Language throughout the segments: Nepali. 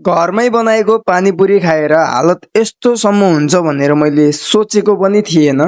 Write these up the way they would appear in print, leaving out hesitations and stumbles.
घरमै बनाएको पानीपुरी खाएर हालत यस्तोसम्म हुन्छ भनेर मैले सोचेको पनि थिएन।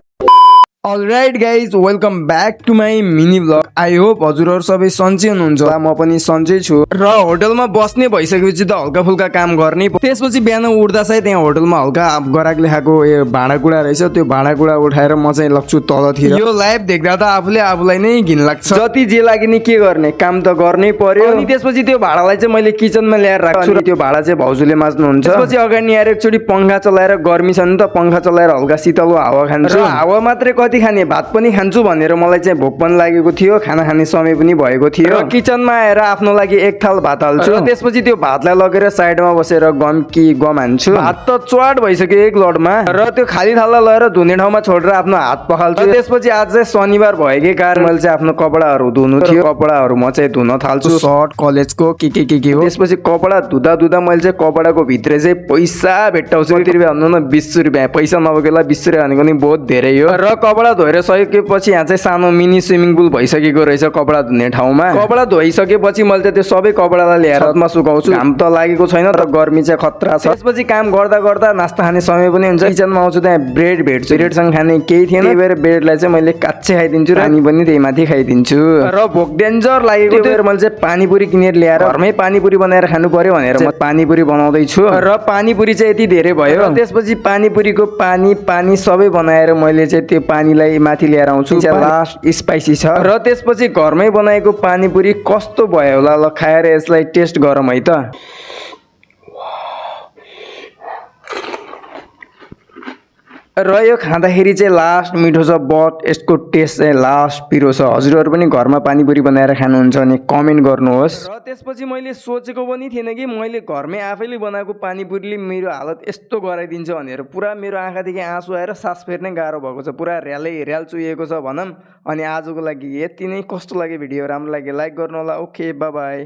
Alright guys, welcome back to my mini blog. I hope हजुरहरू सबै सन्चै हुनुहुन्छ। म पनि सन्चै छु र होटलमा बस्ने भइसकेपछि त हल्का फुल्का काम गर्ने। त्यसपछि बिहान उठ्दा चाहिँ त्यहाँ होटलमा हल्का ग्राहकले खाएको भाँडाकुँडा रहेछ, त्यो भाँडाकुँडा उठाएर म चाहिँ लग्छु तलतिर। यो लाइभ देख्दा त आफूले आफूलाई नै घिन लाग्छ। जति जे लागि नि के गर्ने, काम त गर्नै पर्यो। अनि त्यसपछि त्यो भाँडालाई चाहिँ मैले किचनमा ल्याएर राख्छु र त्यो भाँडा चाहिँ भाउजूले माझ्नुहुन्छ। त्यसपछि अगाडि आएर एकचोटि पंखा चलाएर, गर्मी छ नि त, पंखा चलाएर हल्का शीतलको हावा खान्छु। हावा मात्रै कति खाने, भात पनि खान्छु भनेर मलाई चाहिँ भोक पनि लागेको थियो, खाना खाने समय पनि भएको थियो। र किचनमा आएर आफ्नो लागि एक थाल भात हाल्छु र त्यसपछि त्यो भातलाई लगेर साइडमा बसेर गम हान्छु। भात त च्वाट भइसक्यो एक लडमा र त्यो खाली थाललाई लगेर धुने ठाउँमा छोडेर आफ्नो हात पखाल्छु। त्यसपछि आज चाहिँ शनिबार भएकै कारण मैले चाहिँ आफ्नो कपडाहरू धुनु थियो, कपडाहरू म चाहिँ धुन थाल्छु। सर्ट कलेजको के हो। त्यसपछि कपडा धुँदा धुँदा मैले चाहिँ कपडाको भित्र चाहिँ पैसा भेट्टाउँछु। कति रुपियाँ भन्नु न, 20 रुपियाँ। पैसा नभएकोलाई 20 रुपियाँ भनेको नि बहुत धेरै हो। र कपडा धोएर सकेपछि यहाँ चाहिँ सानो मिनी स्विमिङ पुल भइसकेको रहेछ कपडा धुने ठाउँमा। कपडा धोइसकेपछि मैले चाहिँ त्यो सबै कपडालाई ल्याएर छतमा सुकाउँछु। घाम त लागेको छैन तर गर्मी चाहिँ खतरा छ। त्यसपछि काम गर्दा गर्दा नास्ता खाने समय पनि हुन्छ। किचनमा आउँछु, त्यहाँ ब्रेड भेट्छु। ब्रेडसँग खाने केही थिएन, त्यही भएर ब्रेडलाई चाहिँ मैले काच्चै खाइदिन्छु, पानी पनि त्यही माथि खाइदिन्छु। र भोक डेन्जर लागेको बेर मैले चाहिँ पानीपुरी किनेर ल्याएर घरमै पानीपुरी बनाएर खानु पर्यो भनेर म पानीपुरी बनाउँदैछु। र पानीपुरी चाहिँ यति धेरै भयो। त्यसपछि पानीपुरीको पानी सबै बनाएर मैले चाहिँ त्यो पानीलाई माथि ल्याएर आउँछु। लास्ट स्पाइसी छ। र त्यसपछि घरमै बनाएको पानीपुरी कस्तो भयो होला, ल खाएर यसलाई टेस्ट गरौँ है त। र यो खाँदाखेरि चाहिँ लास्ट मिठो छ, बट यसको टेस्ट चाहिँ लास्ट पिरो छ। हजुरहरू पनि घरमा पानीपुरी बनाएर खानुहुन्छ भने कमेन्ट गर्नुहोस्। र त्यसपछि मैले सोचेको पनि थिएन कि मैले घरमै आफैले बनाएको पानीपुरीले मेरो हालत यस्तो गराइदिन्छ भनेर। पुरा मेरो आँखादेखि आँसु आएर सास फेर्नै गाह्रो भएको छ, पुरा र्याल चुहिएको छ भनौँ। अनि आजको लागि यति नै। कस्तो लाग्यो भिडियो, राम्रो लाग्यो लाइक गर्नु होला। Okay, by by.